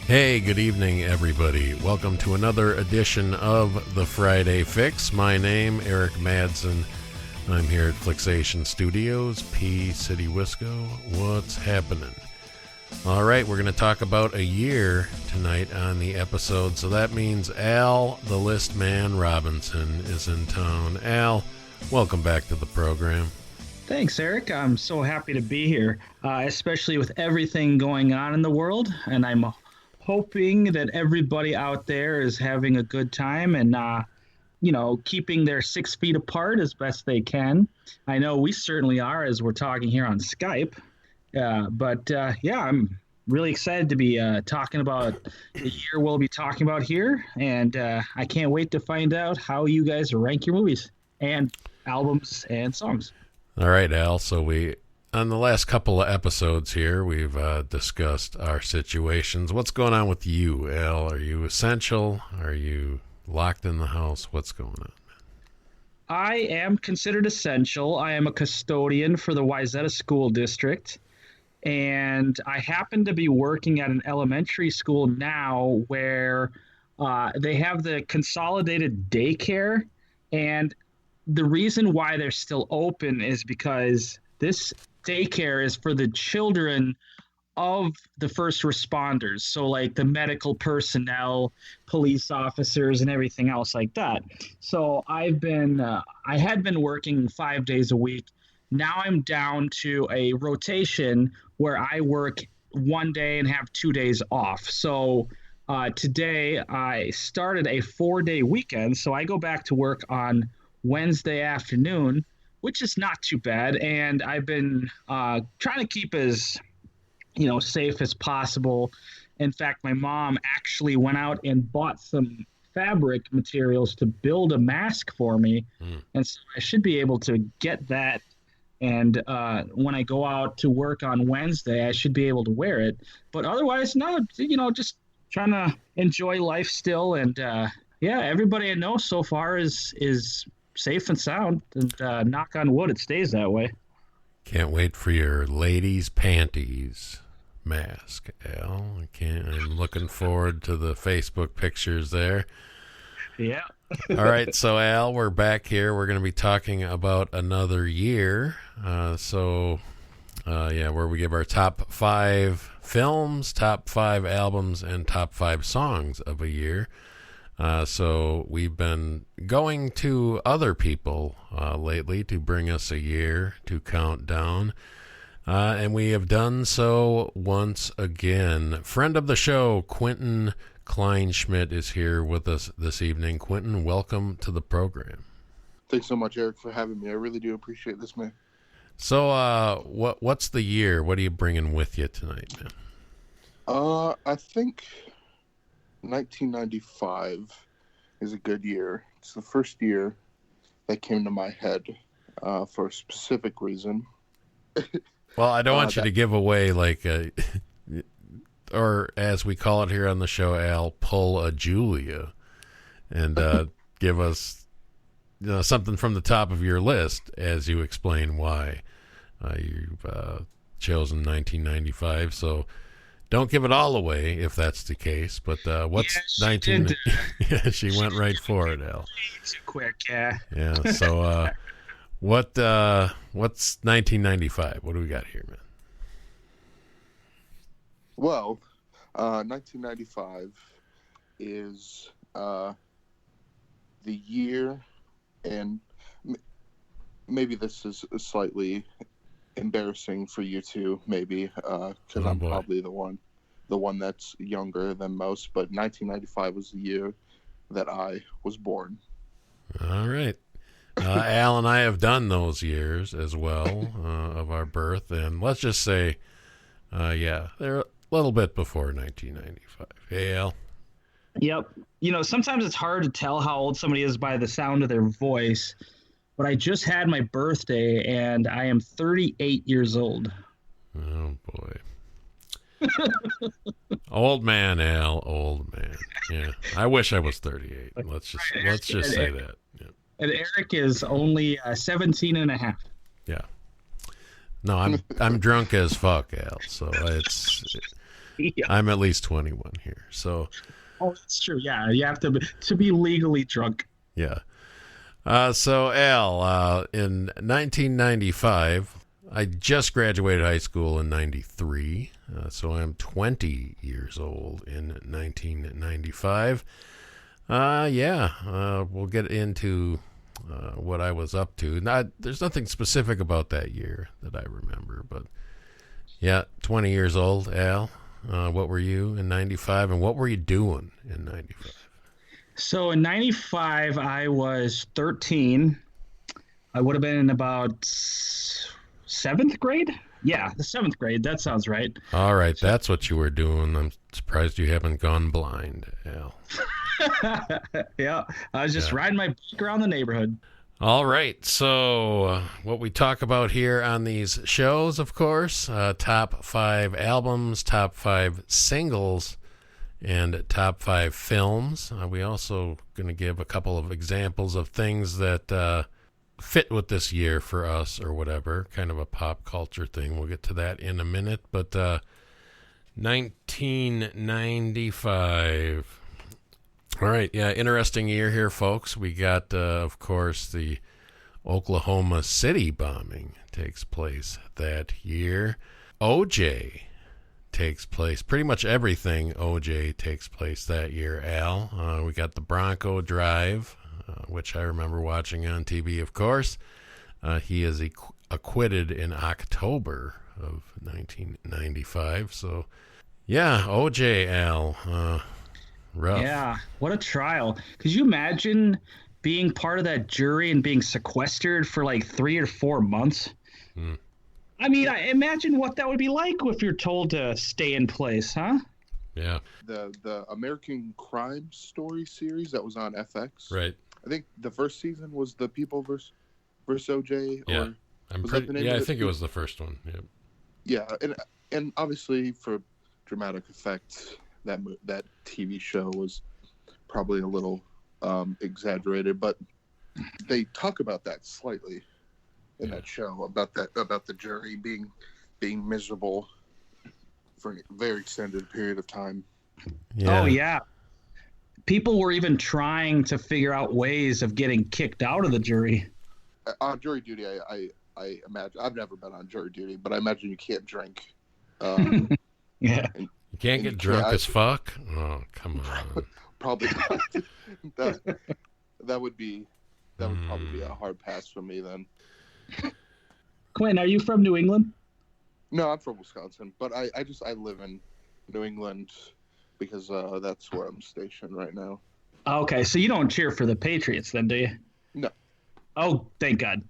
Hey, good evening, everybody. Welcome to another edition of the Friday Fix. My name, Eric Madsen. I'm here at Flicksation Studios, P City, Wisco. What's happening? All right, we're going to talk about a year tonight on the episode. So that means Al, the Listman Robinson, is in town. Al, welcome back to the program. Thanks, Eric. I'm so happy to be here, especially with everything going on in the world. And I'm hoping that everybody out there is having a good time and, keeping their 6 feet apart as best they can. I know we certainly are as we're talking here on Skype. I'm really excited to be talking about the year we'll be talking about here. And I can't wait to find out how you guys rank your movies and albums and songs. All right, Al. So on the last couple of episodes here, we've discussed our situations. What's going on with you, Al? Are you essential? Are you locked in the house? What's going on? I am considered essential. I am a custodian for the Wayzata School District, and I happen to be working at an elementary school now where they have the consolidated daycare, and the reason why they're still open is because this daycare is for the children of the first responders. So like the medical personnel, police officers, and everything else like that. So I had been working 5 days a week. Now I'm down to a rotation where I work 1 day and have 2 days off. So today I started a 4-day weekend. So I go back to work on Wednesday afternoon, which is not too bad. And I've been trying to keep as, safe as possible. In fact, my mom actually went out and bought some fabric materials to build a mask for me. And so I should be able to get that. And when I go out to work on Wednesday, I should be able to wear it. But otherwise, no, just trying to enjoy life still. And everybody I know so far is safe and sound, and knock on wood, it stays that way. Can't wait for your ladies' panties mask, Al. I'm looking forward to the Facebook pictures there. Yeah. All right, so Al, we're back here. We're going to be talking about another year. Where we give our top 5 films, top 5 albums, and top 5 songs of a year. So we've been going to other people lately to bring us a year to count down. And we have done so once again. Friend of the show, Quintin Kleinschmidt, is here with us this evening. Quintin, welcome to the program. Thanks so much, Eric, for having me. I really do appreciate this, man. So what's the year? What are you bringing with you tonight, man? I think 1995 is a good year. It's the first year that came to my head for a specific reason. Well, I don't want you to give away or as we call it here on the show, Al, pull a Julia and give us something from the top of your list as you explain why you've chosen 1995. So don't give it all away if that's the case, but what's 19? Yeah, she went right for it, Al. Too quick, yeah. Yeah. So what's 1995? What do we got here, man? Well, 1995 is the year, and maybe this is slightly embarrassing for you two, maybe, because I'm probably the one that's younger than most, but 1995 was the year that I was born. All right. Al and I have done those years as well of our birth, and let's just say, they're a little bit before 1995. Hey, Al? Yep. Sometimes it's hard to tell how old somebody is by the sound of their voice, but I just had my birthday, and I am 38 years old. Oh, boy. Old man, Al, old man. Yeah, I wish I was 38. Let's just say that. Yeah. And Eric is only 17 and a half. Yeah. No, I'm drunk as fuck, Al. So Yeah. I'm at least 21 here. So, Oh, that's true. Yeah, you have to be legally drunk. yeah. So, Al, in 1995, I just graduated high school in 93. So I'm 20 years old in 1995. We'll get into what I was up to. There's nothing specific about that year that I remember, but yeah, 20 years old, Al. What were you in 95, and what were you doing in 95? So in 95, I was 13. I would have been in about seventh grade. Yeah, the seventh grade. That sounds right. All right, that's what you were doing. I'm surprised you haven't gone blind, Al. Yeah, I was just riding my bike around the neighborhood. All right, so what we talk about here on these shows, of course, top 5 albums, top 5 singles, and top 5 films. We also going to give a couple of examples of things that fit with this year for us or whatever, kind of a pop culture thing. We'll get to that in a minute, but 1995. All right, yeah, interesting year here, folks. We got, of course, the Oklahoma City bombing takes place that year. OJ takes place. Pretty much everything OJ takes place that year, Al. We got the Bronco Drive, which I remember watching on TV, of course. He is acquitted in October of 1995. So, yeah, OJ, Al. Rough. Yeah, what a trial. Could you imagine being part of that jury and being sequestered for like 3 or 4 months? I mean, I imagine what that would be like if you're told to stay in place, huh? Yeah. The American Crime Story series that was on FX. Right. I think the first season was The People versus OJ. Yeah. I think it was the first one. Yeah. Yeah, and obviously for dramatic effect, that TV show was probably a little exaggerated, but they talk about that slightly in that show about the jury being miserable for a very extended period of time. Yeah. Oh yeah, people were even trying to figure out ways of getting kicked out of the jury. On jury duty, I imagine, I've never been on jury duty, but I imagine you can't drink. Yeah. You can't get drunk as fuck? Oh, come on. Probably not. that would probably be a hard pass for me then. Quinn, are you from New England? No, I'm from Wisconsin, but I live in New England because that's where I'm stationed right now. Okay, so you don't cheer for the Patriots then, do you? No. Oh, thank God.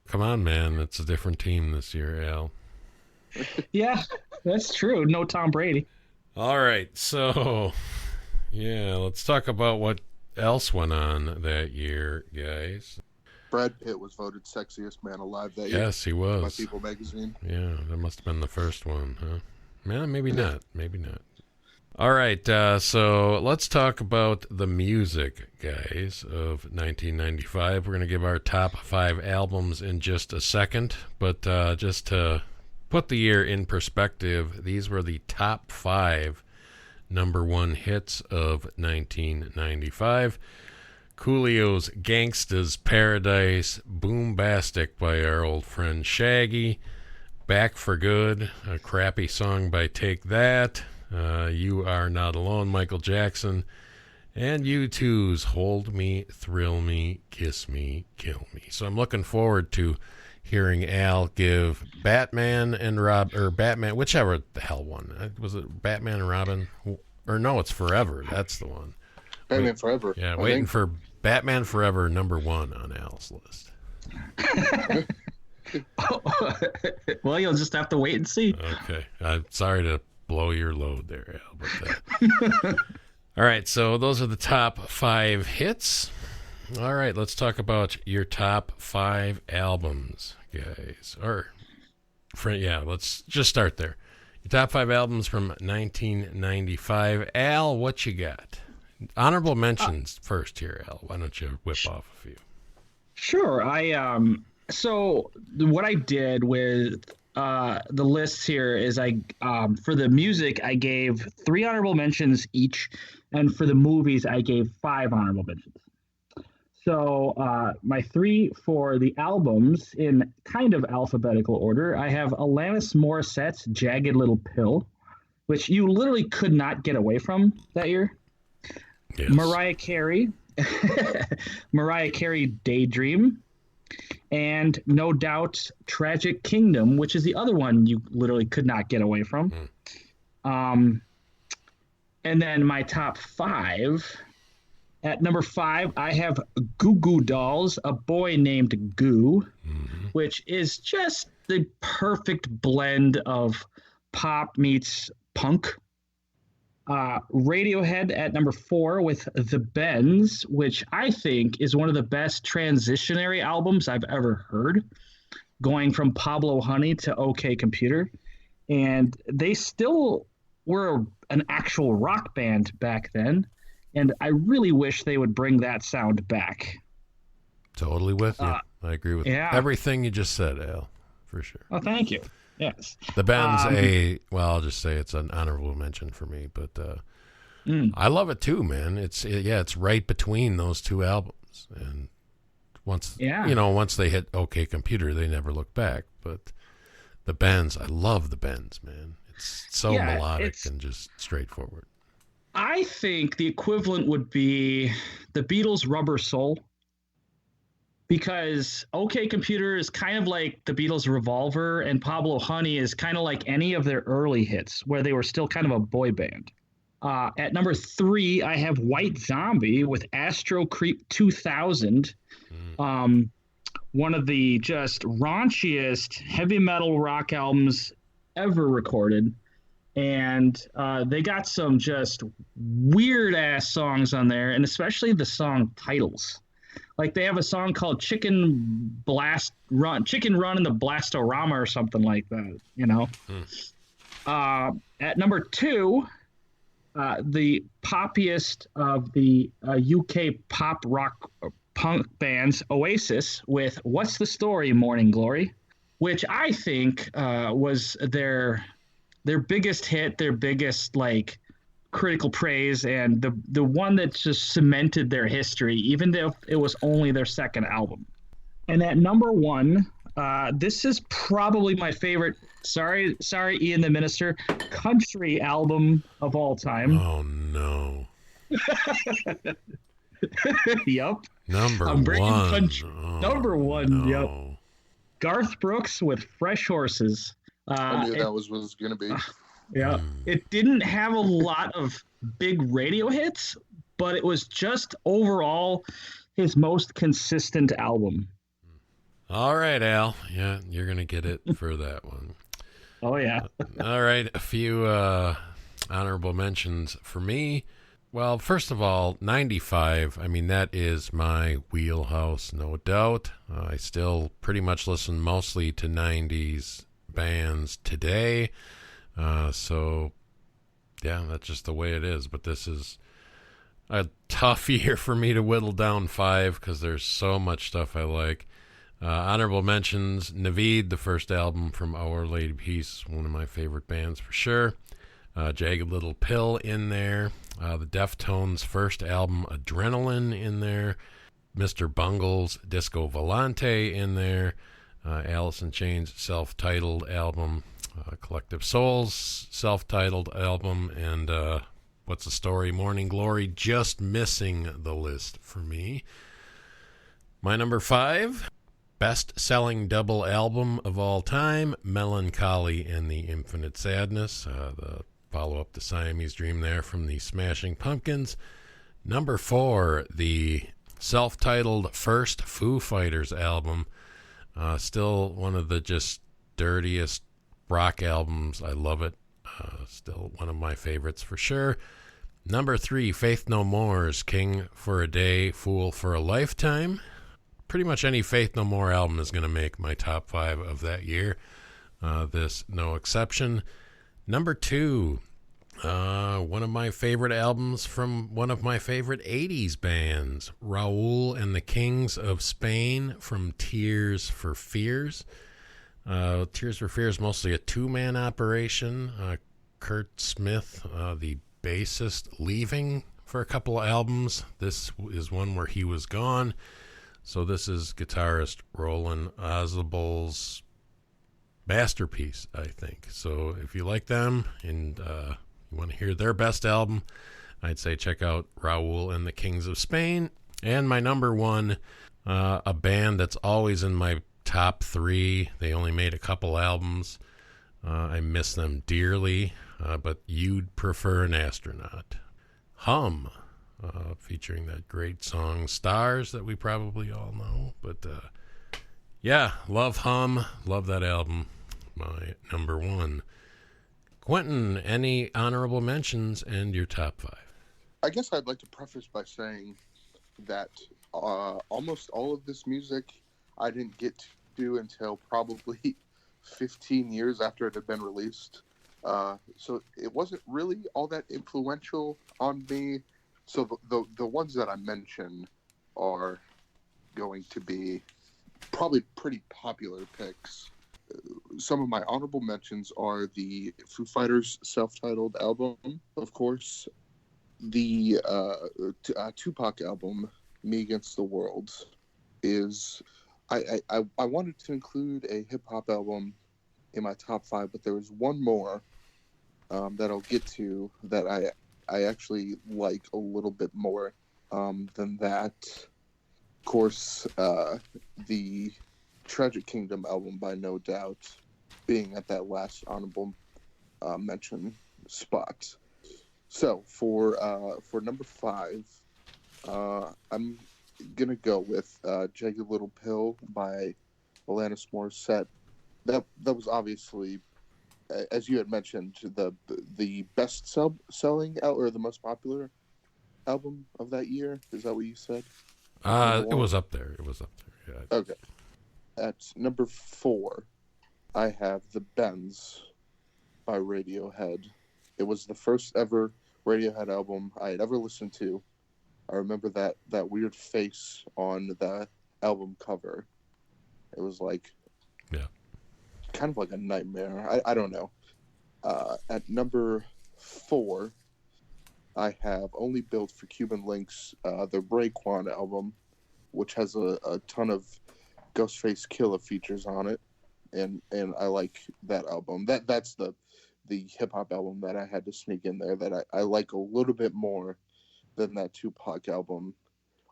Come on, man. It's a different team this year, Al. Yeah, that's true. No Tom Brady. All right, so yeah, let's talk about what else went on that year, guys. Brad Pitt was voted sexiest man alive that year. Yes, he was. By People magazine. Yeah, that must have been the first one, huh? Yeah, maybe not. Maybe not. All right, so let's talk about the music, guys, of 1995. We're going to give our top 5 albums in just a second, but just to put the year in perspective, these were the top 5 number 1 hits of 1995. Coolio's Gangsta's Paradise, Boombastic by our old friend Shaggy, Back for Good, a crappy song by Take That, You Are Not Alone, Michael Jackson, and U2's Hold Me, Thrill Me, Kiss Me, Kill Me. So I'm looking forward to hearing Al give Batman, whichever the hell one. Was it Batman and Robin? Or no, it's Forever. That's the one. Batman Forever. Yeah, waiting for Batman Forever number 1 on Al's list. Well, you'll just have to wait and see. Okay. I'm sorry to blow your load there, Al. But all right, so those are the top 5 hits. All right, let's talk about your top 5 albums, guys. Let's just start there. Your top 5 albums from 1995. Al, what you got? Honorable mentions first here, Al. Why don't you whip off a few? Sure. So what I did with the lists here is for the music I gave 3 honorable mentions each, and for the movies I gave 5 honorable mentions. So my 3 for the albums in kind of alphabetical order, I have Alanis Morissette's Jagged Little Pill, which you literally could not get away from that year. Yes. Mariah Carey Daydream, and no doubt Tragic Kingdom, which is the other one you literally could not get away from. And then my top 5. At number 5, I have Goo Goo Dolls, A Boy Named Goo, which is just the perfect blend of pop meets punk. Radiohead at number 4 with The Bends, which I think is one of the best transitionary albums I've ever heard, going from Pablo Honey to OK Computer. And they still were an actual rock band back then, and I really wish they would bring that sound back. Totally with you. I agree with everything you just said, Al, for sure. Oh, thank you. Yes. The Bends, I'll just say it's an honorable mention for me, but I love it too, man. It's right between those 2 albums, and once they hit OK Computer, they never look back. But the Bends, I love the Bends, man. It's so melodic and just straightforward. I think the equivalent would be the Beatles' Rubber Soul, because OK Computer is kind of like the Beatles' Revolver, and Pablo Honey is kind of like any of their early hits where they were still kind of a boy band. At number 3, I have White Zombie with Astro Creep 2000, one of the just raunchiest heavy metal rock albums ever recorded. And they got some just weird-ass songs on there, and especially the song titles. Like, they have a song called Chicken Run in the Blastorama or something like that, you know? At number 2, the poppiest of the UK pop rock punk bands, Oasis, with What's the Story, Morning Glory, which I think was their biggest hit, their biggest, like, critical praise, and the one that just cemented their history, even though it was only their second album. And at number 1, this is probably my favorite, sorry, Ian the Minister, country album of all time. Oh, no. Yup. Number 1. Number 1, no. Yep. Garth Brooks with Fresh Horses. I knew that was going to be. Yeah, it didn't have a lot of big radio hits, but it was just overall his most consistent album. All right, Al. Yeah, you're going to get it for that one. Oh, yeah. All right, a few honorable mentions for me. Well, first of all, 95, I mean, that is my wheelhouse, no doubt. I still pretty much listen mostly to 90s bands today. So, yeah, that's just the way it is. But this is a tough year for me to whittle down 5 because there's so much stuff I like. Honorable mentions, Naveed, the first album from Our Lady Peace, one of my favorite bands for sure. Jagged Little Pill in there. The Deftones' first album, Adrenaline, in there. Mr. Bungle's Disco Volante in there. Alice in Chains' self-titled album. Collective Souls' self-titled album, and What's the Story, Morning Glory, just missing the list for me. My number 5, best-selling double album of all time, Melancholy and the Infinite Sadness, the follow-up to Siamese Dream there from the Smashing Pumpkins. Number 4, the self-titled first Foo Fighters album, still one of the just dirtiest rock albums. I love it. Still one of my favorites for sure. Number 3, Faith No More's King for a Day, Fool for a Lifetime. Pretty much any Faith No More album is going to make my top 5 of that year. This no exception. Number 2, one of my favorite albums from one of my favorite 80s bands, Raúl and the Kings of Spain, from Tears for Fears. Tears for Fears is mostly a two-man operation. Kurt Smith, the bassist, leaving for a couple of albums. This is one where he was gone. So this is guitarist Roland Ozzable's masterpiece, I think. So if you like them and you want to hear their best album, I'd say check out Raul and the Kings of Spain. And my number one, a band that's always in my top three. They only made a couple albums. I miss them dearly, but You'd Prefer an Astronaut. Hum, featuring that great song Stars that we probably all know. But yeah, love Hum, love that album. My number one. Quintin, any honorable mentions and your top five? I guess I'd like to preface by saying that almost all of this music I didn't get to until probably 15 years after it had been released. So it wasn't really all that influential on me. So the ones that I mentioned are going to be probably pretty popular picks. Some of my honorable mentions are the Foo Fighters self-titled album, of course, the Tupac album, Me Against the World, is... I wanted to include a hip-hop album in my top five, but there was one more that I'll get to that I actually like a little bit more than that. Of course, the Tragic Kingdom album, by No Doubt, being at that last honorable mention spot. So for number five, I'm gonna go with Jagged Little Pill by Alanis Morissette. That was obviously, as you had mentioned, the best selling or the most popular album of that year. Is that what you said? It was up there. Yeah. Okay. At number four, I have The Bends by Radiohead. It was the first ever Radiohead album I had ever listened to. I remember that weird face on the album cover. It was like, yeah, kind of like a nightmare. I don't know. At number four, I have Only Built for Cuban Links, the Raekwon album, which has a ton of Ghostface Killah features on it, and I like that album. That's the hip hop album that I had to sneak in there that I like a little bit more than that Tupac album.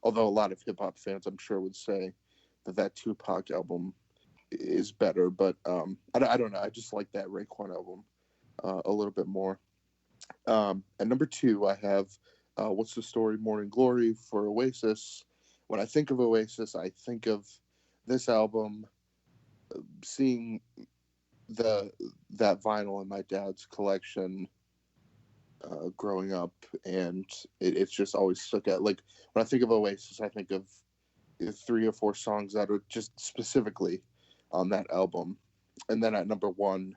Although a lot of hip hop fans, I'm sure, would say that Tupac album is better, but I don't know. I just like that Raekwon album a little bit more. At number two, I have What's the Story, Morning Glory for Oasis. When I think of Oasis, I think of this album, seeing that vinyl in my dad's collection growing up, and it's just always stuck out. Like, when I think of Oasis, I think of 3 or 4 songs that are just specifically on that album. And then at number one,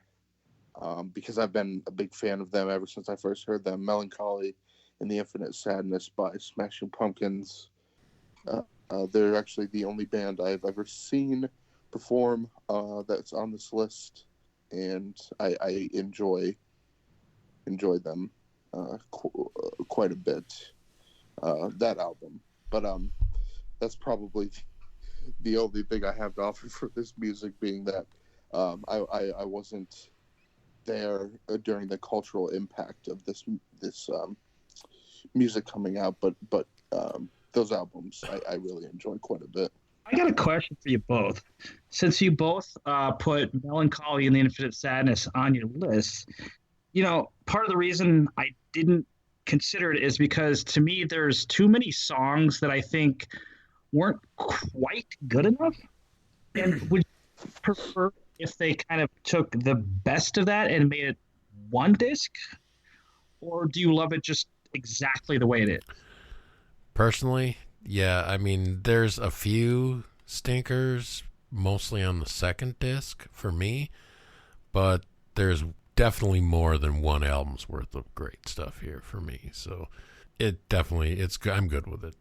because I've been a big fan of them ever since I first heard them, Melancholy and the Infinite Sadness by Smashing Pumpkins. They're actually the only band I've ever seen perform that's on this list, and I enjoy them quite a bit, that album. But that's probably the only thing I have to offer for this music, being that I wasn't there during the cultural impact of this music coming out, but those albums I really enjoy quite a bit. I got a question for you both. Since you both put Melancholy and the Infinite Sadness on your list, part of the reason I didn't consider it is because, to me, there's too many songs that I think weren't quite good enough. And would you prefer if they kind of took the best of that and made it one disc? Or do you love it just exactly the way it is? Personally, yeah. I mean, there's a few stinkers, mostly on the second disc for me, but there's definitely more than one album's worth of great stuff here for me. So I'm good with it.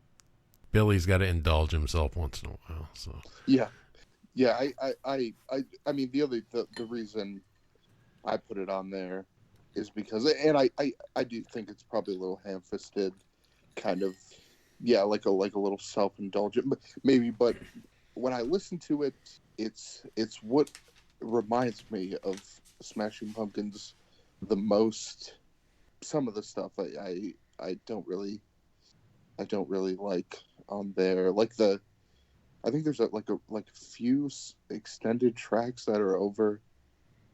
Billy's got to indulge himself once in a while. So yeah, Yeah, I mean the reason I put it on there is because, and I do think it's probably a little ham-fisted, kind of, yeah, like a little self-indulgent, maybe. But when I listen to it, it's what reminds me of Smashing Pumpkins the most. Some of the stuff I don't really like on there, like I think there's a few extended tracks that are over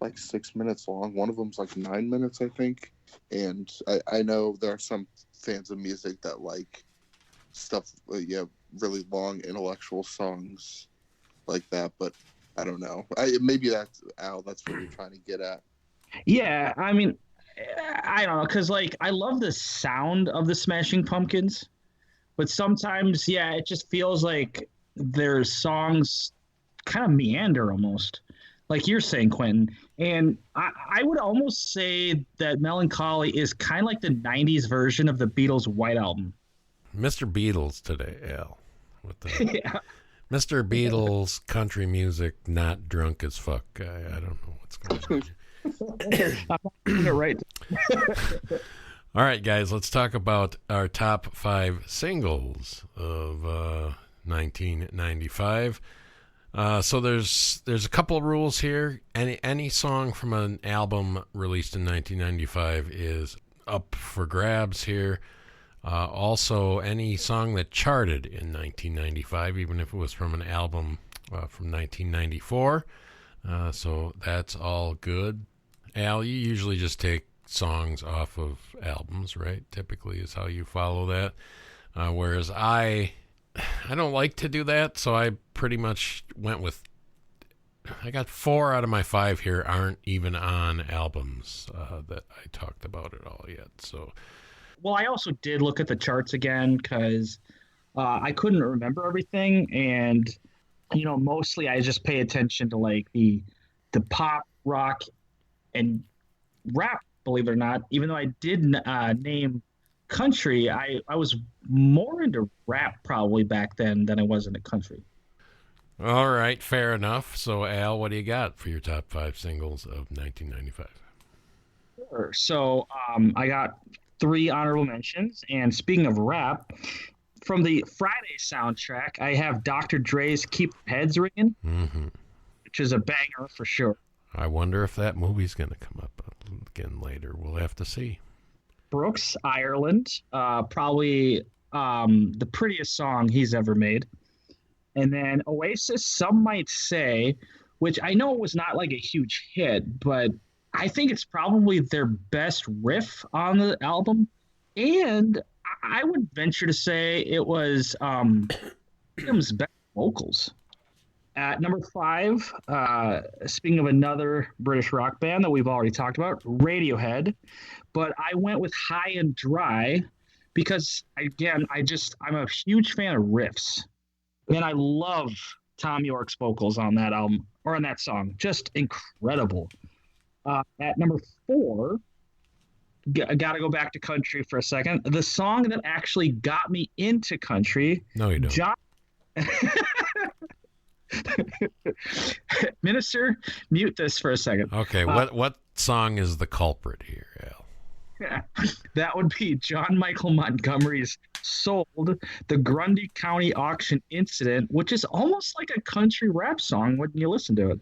like 6 minutes long. One of them's like 9 minutes, I think. And I know there are some fans of music that like stuff, really long intellectual songs like that. But I don't know. Maybe that's Al. That's what you're trying to get at. Yeah, I mean, I don't know, because like I love the sound of the Smashing Pumpkins, but sometimes, yeah, it just feels like their songs kind of meander almost, like you're saying, Quentin. And I would almost say that Melancholy is kind of like the '90s version of the Beatles' White Album. Mr. Beatles today, Al. With the Yeah. Mr. Beatles country music, not drunk as fuck guy. I don't know what's going on. You're right. All right, guys, let's talk about our top 5 singles of 1995. So there's a couple of rules here. Any song from an album released in 1995 is up for grabs here. Also, any song that charted in 1995, even if it was from an album from 1994. So that's all good. Al, you usually just take songs off of albums, right? Typically is how you follow that. Whereas I don't like to do that, so I pretty much went with, I got 4 out of my 5 here aren't even on albums that I talked about at all yet. So, Well, I also did look at the charts again because I couldn't remember everything, and mostly I just pay attention to like the pop, rock, and rap. Believe it or not, even though I did name country, I was more into rap probably back then than I was into country. all right, fair enough. So, Al, what do you got for your top 5 singles of 1995? Sure. So I got 3 honorable mentions, and speaking of rap, from the Friday soundtrack, I have Dr. Dre's "Keep Heads Ringing," which is a banger for sure. I wonder if that movie's going to come up again later. We'll have to see. Brooks, Ireland, probably the prettiest song he's ever made. And then Oasis, some might say, which I know was not like a huge hit, but I think it's probably their best riff on the album. And I would venture to say it was Tim's best vocals. At number 5, speaking of another British rock band that we've already talked about, Radiohead. But I went with High and Dry because, again, I'm a huge fan of riffs. And I love Tom York's vocals on that album, or on that song. Just incredible. At number 4, I got to go back to country for a second. The song that actually got me into country. No, you don't. Minister, mute this for a second. Okay, what song is the culprit here, Al? Yeah, that would be John Michael Montgomery's "Sold," the Grundy County auction incident, which is almost like a country rap song when you listen to it.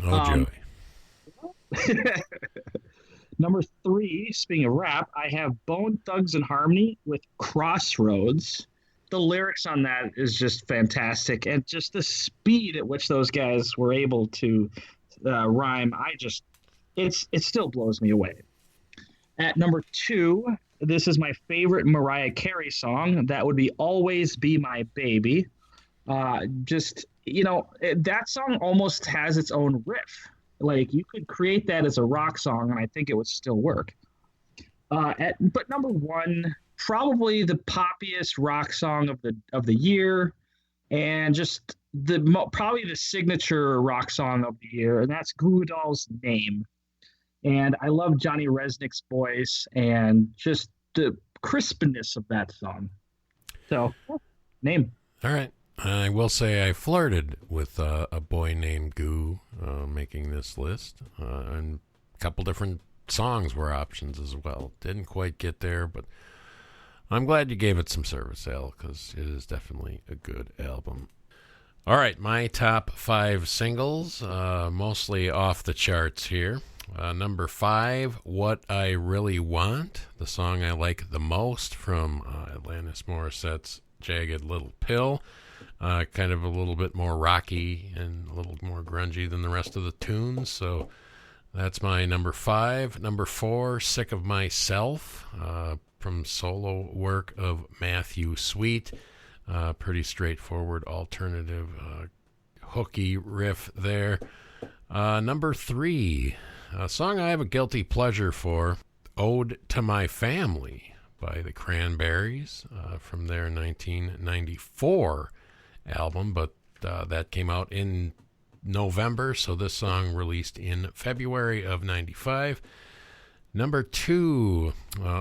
Oh, joy. Number 3, speaking of rap, I have Bone Thugs and Harmony with "Crossroads." The lyrics on that is just fantastic, and just the speed at which those guys were able to rhyme, it still blows me away. At number 2, this is my favorite Mariah Carey song. That would be "Always Be My Baby." That song almost has its own riff. Like, you could create that as a rock song, and I think it would still work. But number 1, probably the poppiest rock song of the year, and just probably the signature rock song of the year, and that's Goo Goo Dolls' "Name." And I love Johnny Resnick's voice and just the crispness of that song. So, "Name." All right. I will say I flirted with a boy named Goo making this list, and a couple different songs were options as well. Didn't quite get there, but I'm glad you gave it some service, Al, because it is definitely a good album. All right, my top 5 singles, mostly off the charts here. Number 5, What I Really Want, the song I like the most from Alanis Morissette's Jagged Little Pill. Kind of a little bit more rocky and a little more grungy than the rest of the tunes, so that's my number 5. Number 4, Sick of Myself, from solo work of Matthew Sweet. Pretty straightforward alternative hooky riff there. Number 3, a song I have a guilty pleasure for, Ode to My Family by the Cranberries, from their 1994 album, but that came out in November, so this song released in February of 95. Number 2,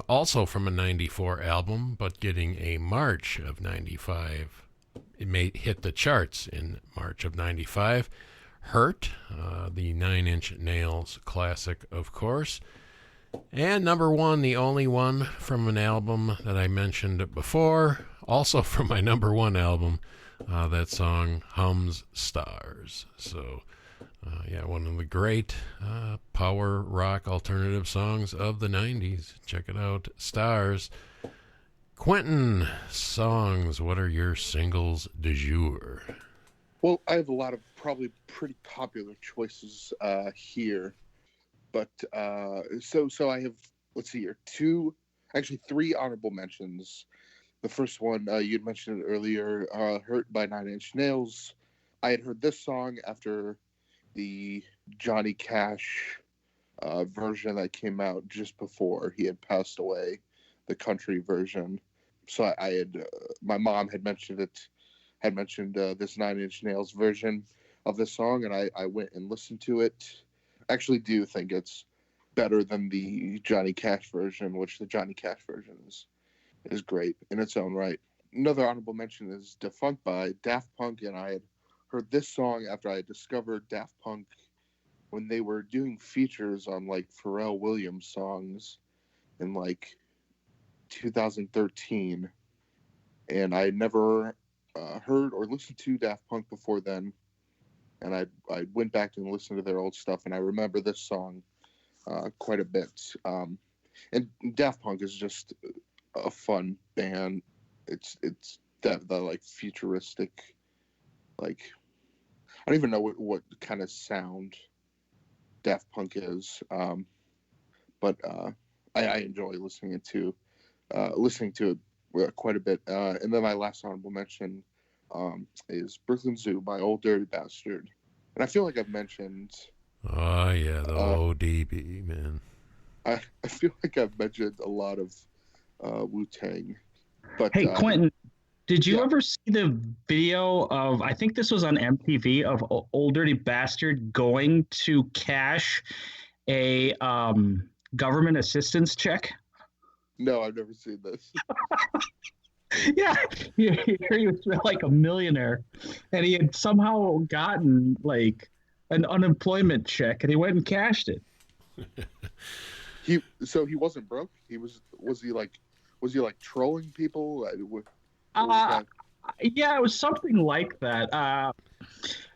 also from a 94 album, but getting a March of 95. It hit the charts in March of 95. Hurt, the 9 Inch Nails classic, of course. And number 1, the only one from an album that I mentioned before, also from my number 1 album, that song hums Stars. So, yeah, one of the great power rock alternative songs of the 90s. Check it out, Stars. Quintin, songs, what are your singles du jour? Well, I have a lot of probably pretty popular choices here. But so I have, let's see here, 3 honorable mentions. The first one, you'd mentioned it earlier, Hurt by 9 Inch Nails. I had heard this song after the Johnny Cash version that came out just before he had passed away, the country version. So I had, my mom had mentioned this 9 Inch Nails version of the song, and I went and listened to it. I actually do think it's better than the Johnny Cash version, which the Johnny Cash version is great in its own right. Another honorable mention is Defunct by Daft Punk, and I had heard this song after I had discovered Daft Punk when they were doing features on like Pharrell Williams songs in like 2013, and I had never heard or listened to Daft Punk before then, and I went back and listened to their old stuff, and I remember this song quite a bit. And Daft Punk is just a fun band. It's that the like futuristic, like I don't even know what kind of sound Daft Punk is, but I enjoy listening to it quite a bit. And then my last honorable mention is Brooklyn Zoo by Old Dirty Bastard, and I feel like I've mentioned. Oh yeah, the ODB, man. I feel like I've mentioned a lot of Wu-Tang. But hey, Quintin, did you ever see the video of, I think this was on MTV, of Old Dirty Bastard going to cash a government assistance check? No, I've never seen this. Yeah, he was like a millionaire, and he had somehow gotten like an unemployment check, and he went and cashed it. He wasn't broke. Was he like trolling people? Yeah, it was something like that.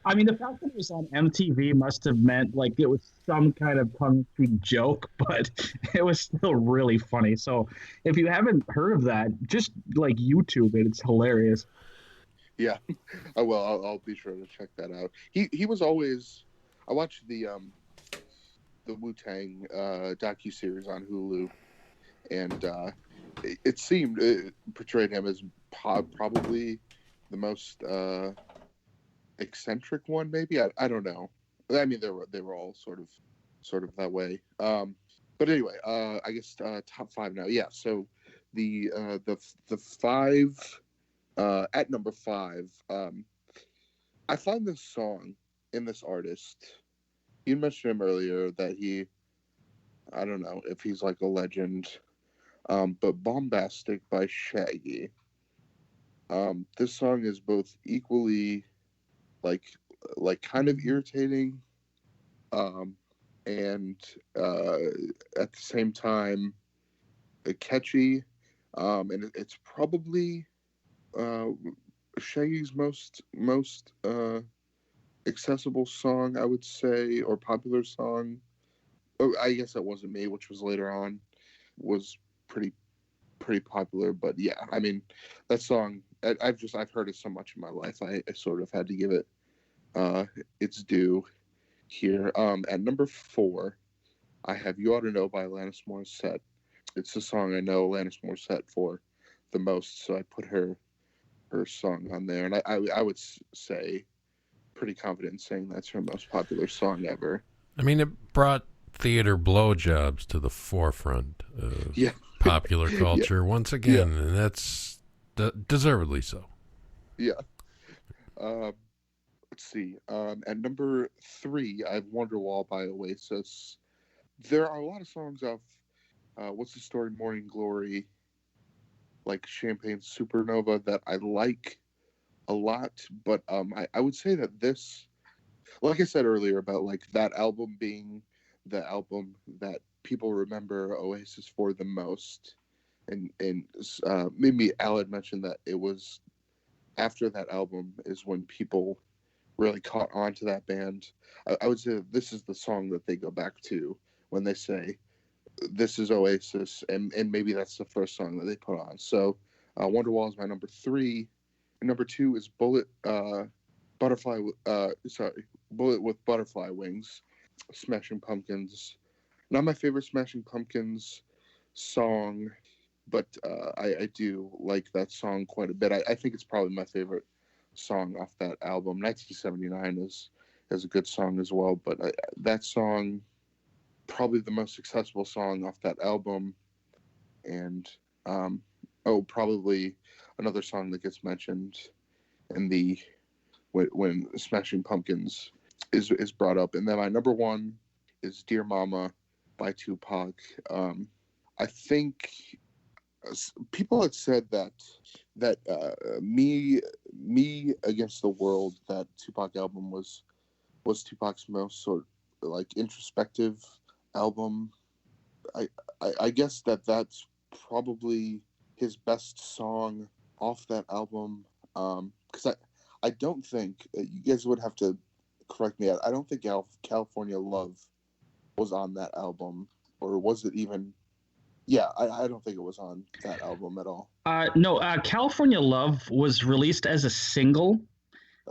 I mean, the fact that it was on MTV must have meant like it was some kind of tongue-in-cheek joke, but it was still really funny. So if you haven't heard of that, just like YouTube it. It's hilarious. Yeah, I will. I'll be sure to check that out. He was always. I watched the Wu-Tang docuseries on Hulu, and it portrayed him as probably the most eccentric one, maybe. I don't know. I mean, they were all sort of that way. But anyway, I guess top 5 now. Yeah. So the 5 at number 5. I find this song in this artist. You mentioned him earlier that I don't know if he's like a legend, but Bombastic by Shaggy. This song is both equally like kind of irritating, and at the same time catchy, and it's probably Shaggy's most accessible song, I would say, or popular song. Oh, I guess that wasn't me, which was later on, was pretty popular. But yeah, I mean, that song, I've heard it so much in my life. I sort of had to give it its due here. At number 4, I have "You Ought to Know" by Alanis Morissette. It's the song I know Alanis Morissette for the most, so I put her song on there, and I would say pretty confident in saying that's her most popular song ever. I mean, it brought theater blowjobs to the forefront of popular culture once again, and that's deservedly so. Yeah. Let's see. At number 3, I have "Wonderwall" by Oasis. There are a lot of songs off What's the Story, Morning Glory, like Champagne Supernova, that I like a lot, but I would say that this, like I said earlier about like that album being the album that people remember Oasis for the most, and maybe Al had mentioned that it was after that album is when people really caught on to that band. I would say that this is the song that they go back to when they say this is Oasis, and maybe that's the first song that they put on. So Wonderwall is my number 3. And number 2 is Bullet with Butterfly Wings, Smashing Pumpkins. Not my favorite Smashing Pumpkins song, but I do like that song quite a bit. I think it's probably my favorite song off that album. 1979 is a good song as well, but that song, probably the most accessible song off that album. And probably another song that gets mentioned in the when Smashing Pumpkins is brought up. And then my number 1 is "Dear Mama" by Tupac. I think people had said that me Against the World, that Tupac album was Tupac's most sort of like introspective album. I guess that's probably his best song off that album, because I don't think, you guys would have to correct me, I don't think California Love was on that album, or was it even? Yeah, I don't think it was on that album at all. No, California Love was released as a single.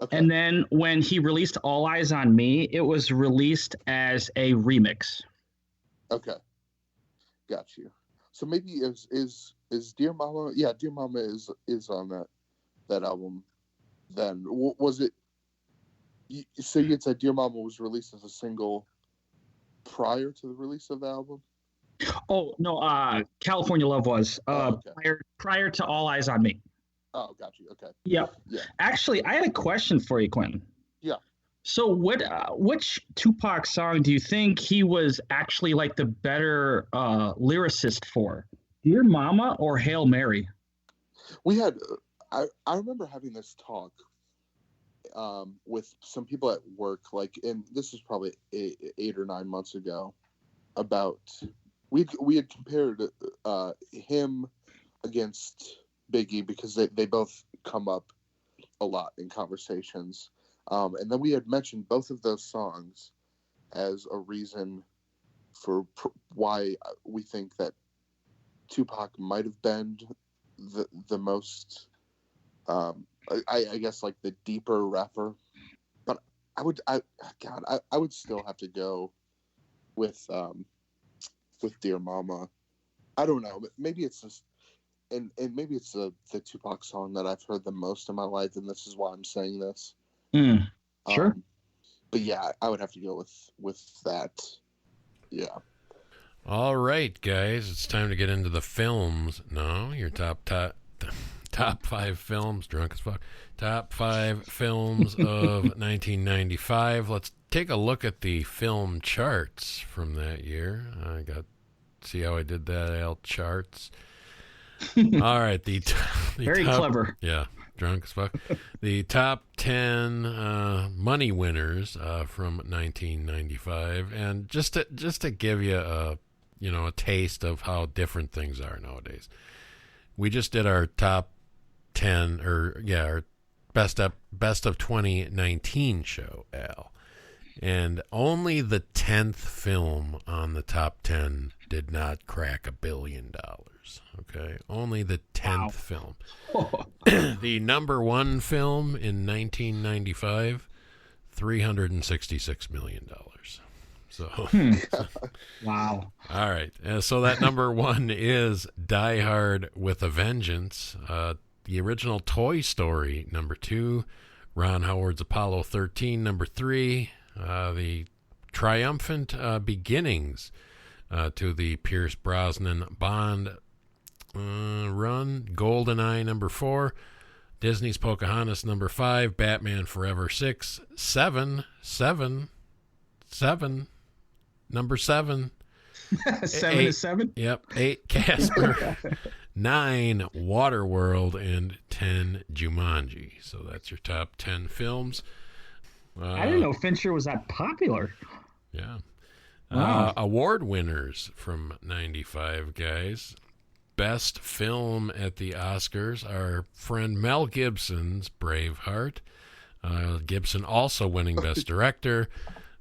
Okay. And then when he released All Eyes on Me, it was released as a remix. Okay. Got you. So maybe is Dear Mama? Yeah, Dear Mama is on that album. Then was it? So you'd say Dear Mama was released as a single prior to the release of the album? Oh no, California Love was okay. prior to All Eyes on Me. Oh, got you. Okay. Yeah. Actually, I had a question for you, Quintin. Yeah. So which Tupac song do you think he was actually like the better lyricist for? Dear Mama or Hail Mary? We had, I remember having this talk with some people at work, and this was probably 8 or 9 months ago, about, we had compared him against Biggie, because they both come up a lot in conversations. And then we had mentioned both of those songs as a reason for why we think that Tupac might have been the most, I guess, like the deeper rapper. But I would still have to go with Dear Mama. I don't know. Maybe it's just, and maybe it's the Tupac song that I've heard the most in my life, and this is why I'm saying this. Sure. But yeah, I would have to go with that. Yeah. All right, guys, it's time to get into the films. No, your top 5 films, drunk as fuck. Top 5 films of 1995. Let's take a look at the film charts from that year. See how I did that, Al? Charts. All right, very clever. Yeah. drunk as fuck. The top 10 money winners from 1995, and just to give you a taste of how different things are nowadays. We just did our top 10, our best of 2019 show, Al, and only the 10th film on the top 10 did not crack $1 billion. Okay, only the 10th film. The number one film in 1995, $366 million. So, wow. All right. So that number one is Die Hard with a Vengeance. The original Toy Story, number two. Ron Howard's Apollo 13, number three. The triumphant beginnings to the Pierce Brosnan Bond run. GoldenEye, number four. Disney's Pocahontas, number five. Batman Forever, 6. 7. Number 7. 7 is 7? Yep. 8, Casper. 9, Waterworld. And 10, Jumanji. So that's your top 10 films. I didn't know Fincher was that popular. Yeah. Wow. Award winners from 95, guys. Best film at the Oscars, our friend Mel Gibson's Braveheart. Gibson also winning Best Director.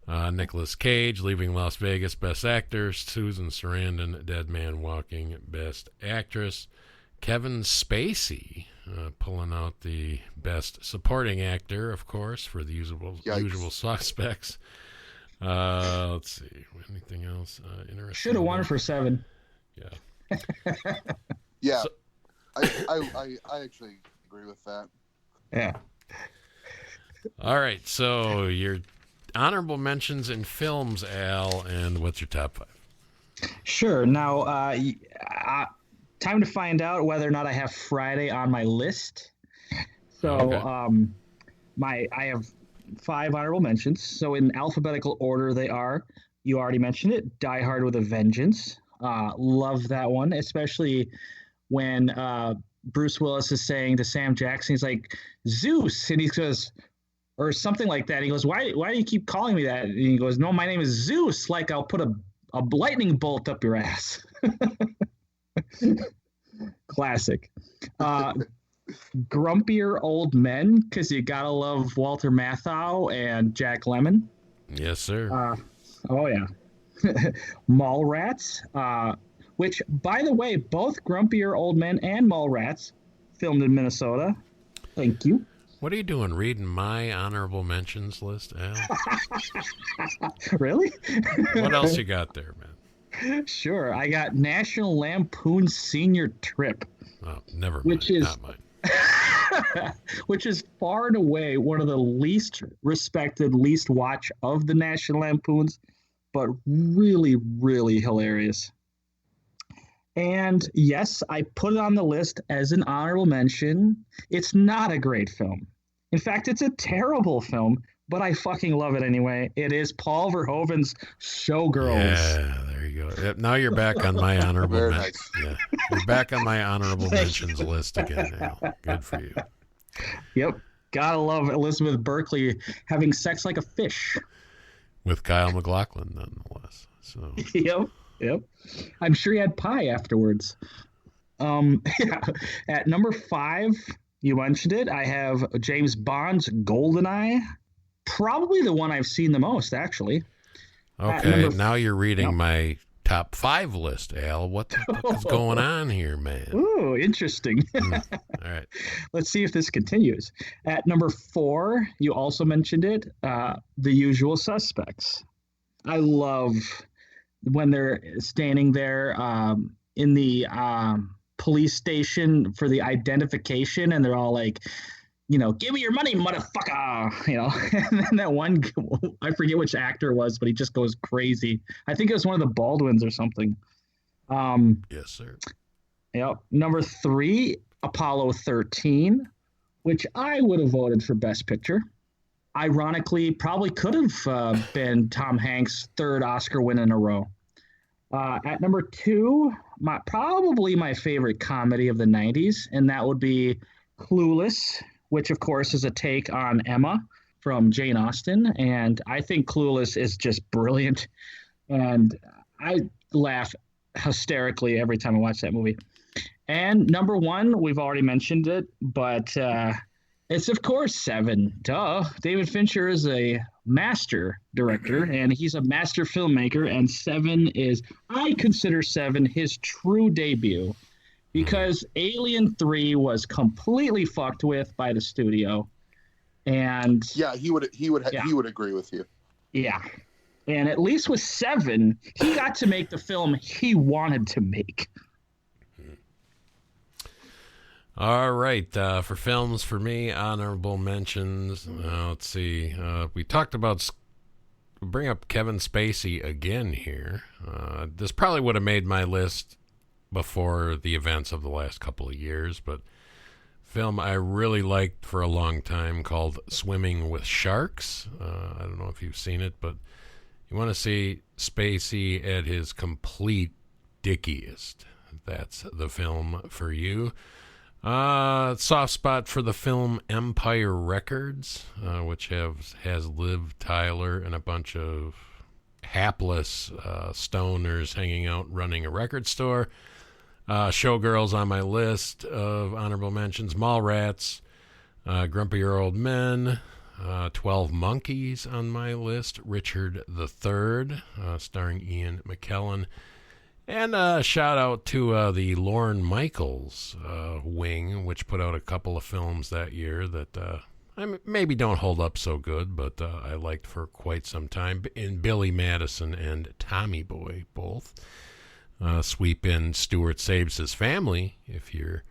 Nicolas Cage, Leaving Las Vegas, Best Actor. Susan Sarandon, Dead Man Walking, Best Actress. Kevin Spacey pulling out the Best Supporting Actor, of course, for the usual suspects. Let's see. Anything else interesting? Should have won for 7. Yeah. Yeah. So, I actually agree with that. Yeah. All right. So your honorable mentions in films, Al, and what's your top 5? Sure. Now, time to find out whether or not I have Friday on my list. So, okay. I have 5 honorable mentions. So in alphabetical order, they are, you already mentioned it, Die Hard with a Vengeance. Love that one, especially when Bruce Willis is saying to Sam Jackson, he's like, Zeus, and he goes, or something like that. He goes, why do you keep calling me that? And he goes, no, my name is Zeus, like I'll put a lightning bolt up your ass. Classic. Grumpier Old Men, because you gotta love Walter Matthau and Jack Lemmon. Yes, sir. Oh, yeah. Mallrats, which, by the way, both Grumpier Old Men and Mallrats filmed in Minnesota. Thank you. What are you doing, reading my honorable mentions list, Al? Really? What else you got there, man? Sure. I got National Lampoon Senior Trip. Oh, never mind. Not mine. Which is far and away one of the least respected, least watched of the National Lampoons, but really, really hilarious. And yes, I put it on the list as an honorable mention. It's not a great film. In fact, it's a terrible film, but I fucking love it anyway. It is Paul Verhoeven's Showgirls. Yeah, there you go. Now you're back on my honorable mentions. Yeah, you're back on my honorable mentions list again, Al. Good for you. Yep. Gotta love Elizabeth Berkley having sex like a fish. With Kyle MacLachlan, nonetheless. So. Yep. I'm sure he had pie afterwards. Yeah. At number 5, you mentioned it, I have James Bond's GoldenEye. Probably the one I've seen the most, actually. Okay, now you're reading my top 5 list, Al. What the fuck is going on here, man? Ooh, interesting. All right. Let's see if this continues. At number 4, you also mentioned it, The Usual Suspects. I love when they're standing there in the police station for the identification, and they're all like, give me your money, motherfucker, and then that one, I forget which actor it was, but he just goes crazy. I think it was one of the Baldwins or something. Yes, sir. Yep. Number 3, Apollo 13, which I would have voted for Best Picture. Ironically, probably could have been Tom Hanks' 3rd Oscar win in a row. At number 2, probably my favorite comedy of the 90s, and that would be Clueless, which of course is a take on Emma from Jane Austen, and I think Clueless is just brilliant, and I laugh hysterically every time I watch that movie. And number one, we've already mentioned it, but it's of course Seven. Duh. David Fincher is a master director and he's a master filmmaker. And Seven is, I consider Seven his true debut because Alien 3 was completely fucked with by the studio. And yeah, he would yeah, he would agree with you. yeah. And at least with Seven, he got to make the film he wanted to make. All right, for films, for me, honorable mentions. Let's see. We talked about, bring up Kevin Spacey again here. This probably would have made my list before the events of the last couple of years, but film I really liked for a long time called Swimming with Sharks. I don't know if you've seen it, but you want to see Spacey at his complete dickiest. That's the film for you. Soft spot for the film Empire Records, which has Liv Tyler and a bunch of hapless stoners hanging out running a record store. Showgirls on my list of honorable mentions. Mallrats, Grumpier Old Men, 12 Monkeys on my list. Richard III, starring Ian McKellen. And a shout out to the Lorne Michaels wing, which put out a couple of films that year that maybe don't hold up so good, but I liked for quite some time. In Billy Madison and Tommy Boy, both. Sweep in Stuart Saves His Family, if you're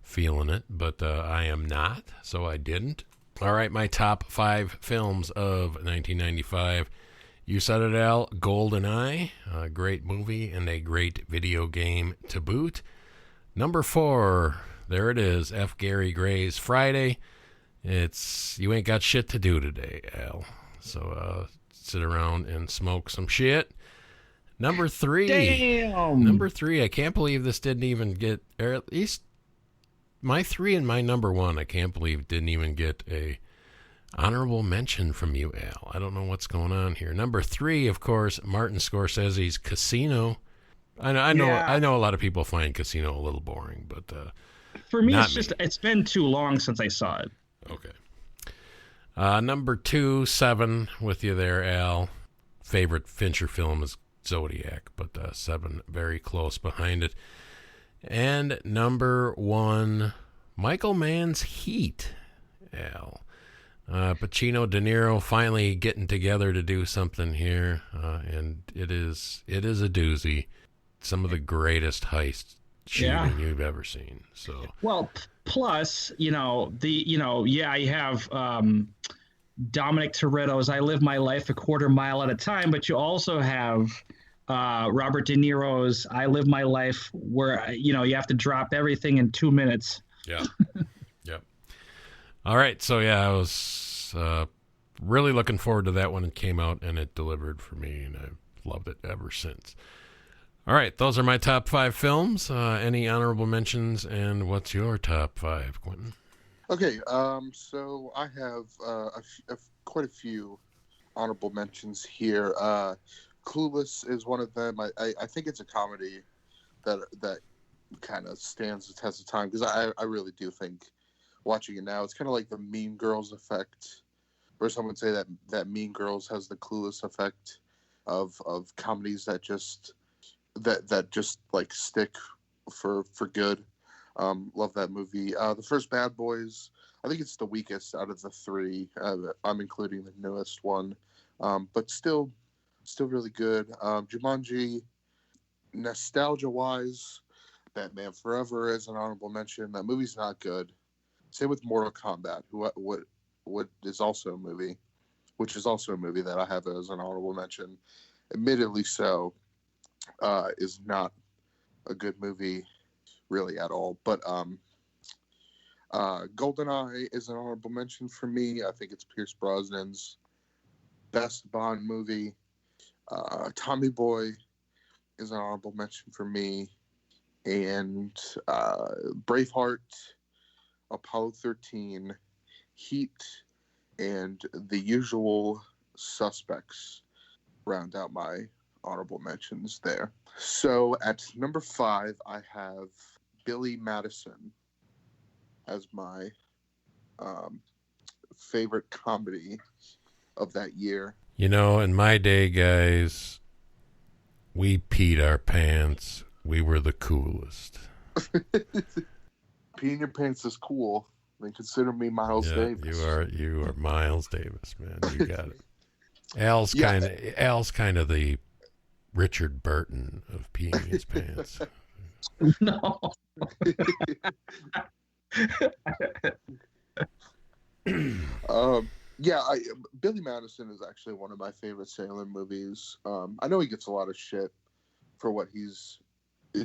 feeling it, but I am not, so I didn't. All right, my top 5 films of 1995. You said it, Al. GoldenEye, a great movie and a great video game to boot. Number 4, there it is, F. Gary Gray's Friday. It's You Ain't Got Shit to Do Today, Al. So sit around and smoke some shit. Number 3. Damn. Number 3, I can't believe this didn't even get, or at least my 3 and my number 1, I can't believe didn't even get a honorable mention from you, Al. I don't know what's going on here. Number 3, of course, Martin Scorsese's Casino. I know a lot of people find Casino a little boring, but for me, it's been too long since I saw it. Okay. Number 2, 7, with you there, Al. Favorite Fincher film is Zodiac, but 7 very close behind it. And number 1, Michael Mann's Heat, Al. Pacino, De Niro finally getting together to do something here, and it is a doozy. Some of the greatest heist shooting you've ever seen. So well, plus you have Dominic Toretto's "I Live My Life a Quarter Mile at a Time," but you also have Robert De Niro's "I Live My Life," where you have to drop everything in 2 minutes. Yeah. Yep. All right, so I was really looking forward to that when it came out, and it delivered for me, and I've loved it ever since. All right, those are my top 5 films. Any honorable mentions, and what's your top 5, Quentin? Okay, so I have quite a few honorable mentions here. Clueless is one of them. I think it's a comedy that kind of stands the test of time, because I really do think, watching it now, it's kind of like the Mean Girls effect, where some would say that Mean Girls has the Clueless effect of comedies that just like stick for good. Love that movie. The first Bad Boys, I think it's the weakest out of the 3. I'm including the newest one, but still really good. Jumanji, nostalgia wise, Batman Forever is an honorable mention. That movie's not good. Same with Mortal Kombat, which is also a movie that I have as an honorable mention. Admittedly so, is not a good movie really at all. But GoldenEye is an honorable mention for me. I think it's Pierce Brosnan's best Bond movie. Tommy Boy is an honorable mention for me. And Braveheart Apollo 13, Heat, and The Usual Suspects round out my honorable mentions there. So at number 5, I have Billy Madison as my favorite comedy of that year. You know, in my day, guys, we peed our pants. We were the coolest. Peeing your pants is cool. I mean, consider me Miles Davis. You are Miles Davis, man. You got it. Al's kind of the Richard Burton of peeing his pants. No. Billy Madison is actually one of my favorite sailor movies. I know he gets a lot of shit for what he's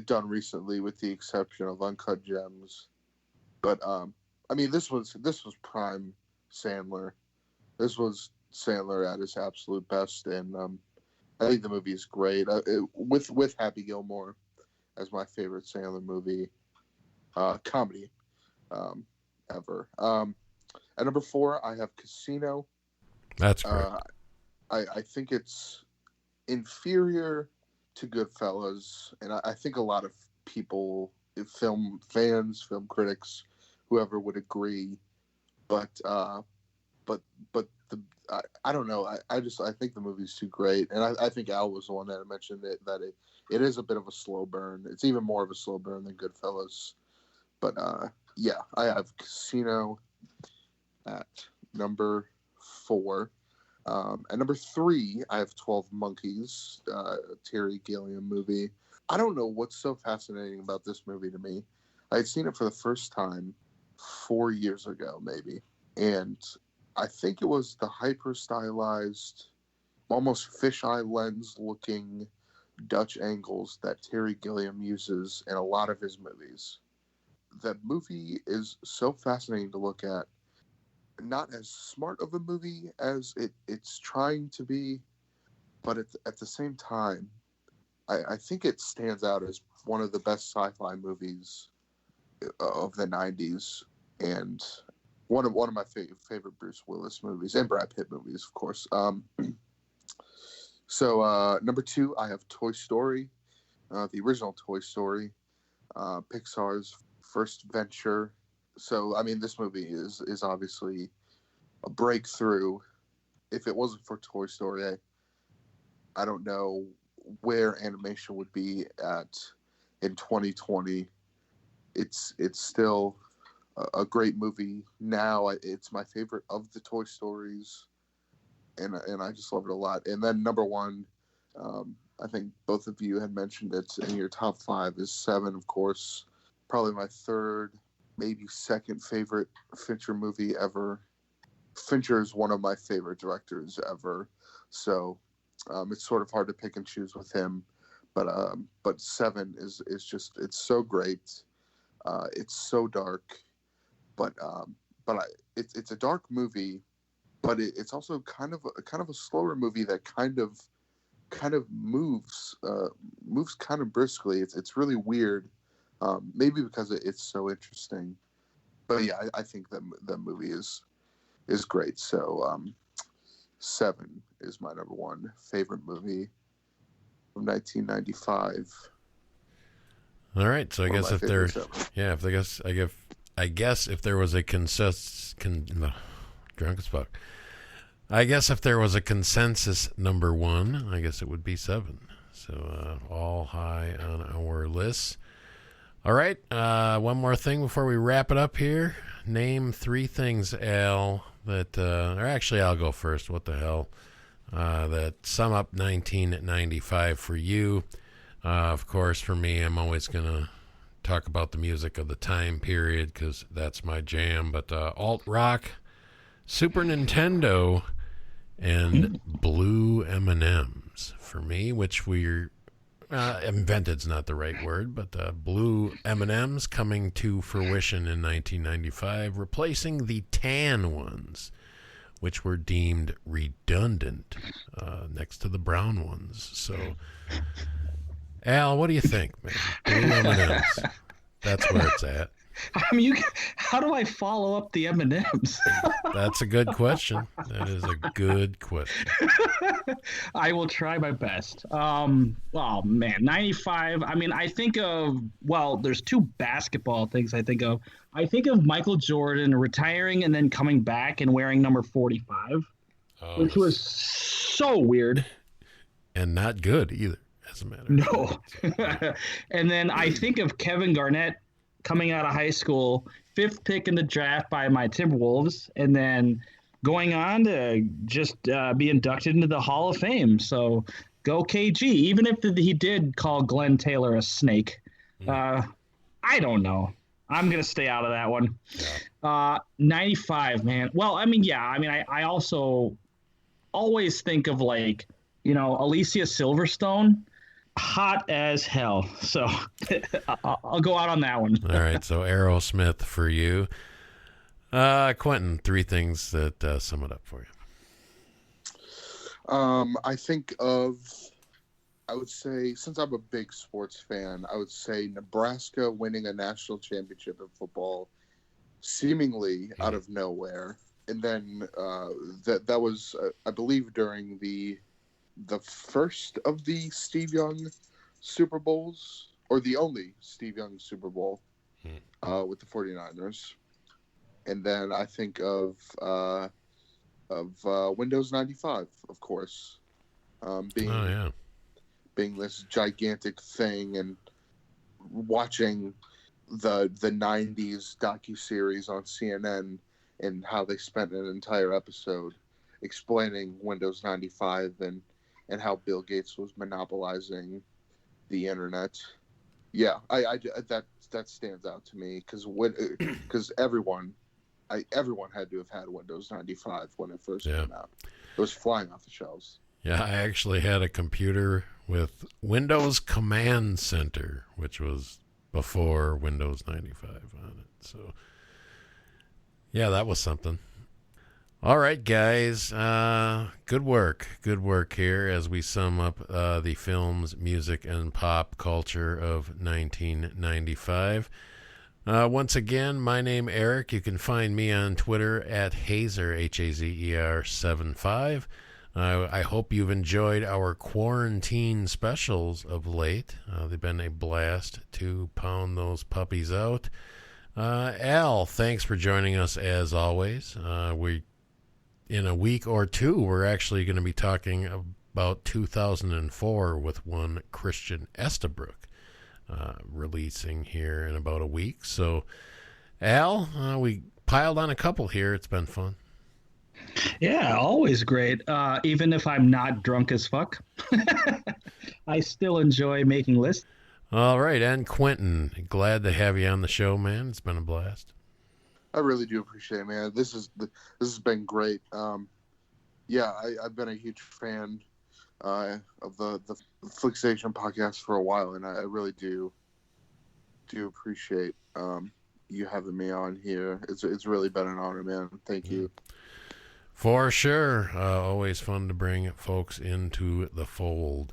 done recently, with the exception of Uncut Gems. But I mean, this was prime Sandler. This was Sandler at his absolute best, and I think the movie is great. With Happy Gilmore as my favorite Sandler movie comedy ever. At number 4, I have Casino. That's great. I think it's inferior to Goodfellas, and I think a lot of people, film fans, film critics, whoever would agree. But I don't know. I think the movie's too great, and I think Al was the one that mentioned that it is a bit of a slow burn. It's even more of a slow burn than Goodfellas. But I have Casino at number 4. At number 3, I have 12 Monkeys, Terry Gilliam movie. I don't know what's so fascinating about this movie to me. I had seen it for the first time 4 years ago, maybe. And I think it was the hyper-stylized, almost fisheye lens-looking Dutch angles that Terry Gilliam uses in a lot of his movies. That movie is so fascinating to look at. Not as smart of a movie as it's trying to be, but at the same time, I think it stands out as one of the best sci-fi movies of the 90s, and one of my favorite Bruce Willis movies, and Brad Pitt movies, of course. So number 2, I have Toy Story, the original Toy Story, Pixar's first venture. So, I mean, this movie is obviously a breakthrough. If it wasn't for Toy Story, I don't know where animation would be at in 2020. It's still a great movie now. It's my favorite of the Toy Stories, and I just love it a lot. And then number 1, I think both of you had mentioned it in your top 5, is Seven, of course. Probably my third, maybe second favorite Fincher movie ever. Fincher is one of my favorite directors ever, so it's sort of hard to pick and choose with him. But Seven is just, it's so great. It's so dark, but it's a dark movie, but it's also kind of a slower movie that kind of moves kind of briskly. It's really weird. Maybe because it's so interesting, but yeah, I think that movie is great. So, Seven is my number 1 favorite movie of 1995. All right, so I guess if there was a drunk as fuck. I guess if there was a consensus number 1, I guess it would be Seven. So all high on our list. All right, one more thing before we wrap it up here. Name 3 things, Al, that, or actually I'll go first, what the hell, that sum up 1995 for you. Of course, for me, I'm always going to talk about the music of the time period because that's my jam. But alt rock, Super Nintendo, and blue M&Ms for me, which we're invented's not the right word, but blue M&Ms coming to fruition in 1995, replacing the tan ones, which were deemed redundant next to the brown ones. So, Al, what do you think, man? Blue M&Ms. That's where it's at. I mean, how do I follow up the M&Ms? That's a good question. That is a good question. I will try my best. Oh man, 95. I mean, I think of, well, there's two basketball things I think of. I think of Michael Jordan retiring and then coming back and wearing number 45, which was so weird. And not good either, as a matter of No. And then I think of Kevin Garnett coming out of high school, 5th pick in the draft by my Timberwolves, and then going on to just be inducted into the Hall of Fame. So go KG, even if he did call Glenn Taylor a snake. I don't know. I'm going to stay out of that one. Yeah. 95, man. Well, I mean, yeah. I mean, I also always think of, like, you know, Alicia Silverstone. Hot as hell. So I'll go out on that one. All right. So Aerosmith for you. Quintin, 3 things that sum it up for you. I would say, since I'm a big sports fan, I would say Nebraska winning a national championship in football, seemingly out of nowhere. And then that was, I believe, during the first of the Steve Young Super Bowls, or the only Steve Young Super Bowl with the 49ers. And then I think of Windows 95, of course, being this gigantic thing, and watching the 90s docuseries on CNN and how they spent an entire episode explaining Windows 95 and how Bill Gates was monopolizing the internet. Yeah, that stands out to me because everyone had to have had Windows 95 when it first came out. It was flying off the shelves. Yeah, I actually had a computer with Windows Command Center, which was before Windows 95 on it. So, yeah, that was something. All right, guys. Good work here as we sum up the films, music, and pop culture of 1995. Once again, my name Eric. You can find me on Twitter at Hazer, Hazer75. I hope you've enjoyed our quarantine specials of late. They've been a blast to pound those puppies out. Al, thanks for joining us as always. In a week or two, we're actually going to be talking about 2004 with one Christian Estabrook releasing here in about a week. So, Al, we piled on a couple here. It's been fun. Yeah, always great. Even if I'm not drunk as fuck, I still enjoy making lists. All right, and Quintin, glad to have you on the show, man. It's been a blast. I really do appreciate it, man. This has been great. I've been a huge fan of the Flicksation podcast for a while, and I really do appreciate you having me on here. It's really been an honor, man. Thank you. For sure. Always fun to bring folks into the fold.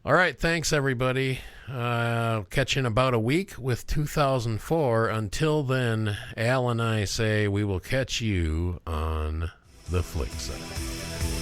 All right, thanks, everybody. Catch you in about a week with 2004. Until then, Al and I say we will catch you on the Flick side.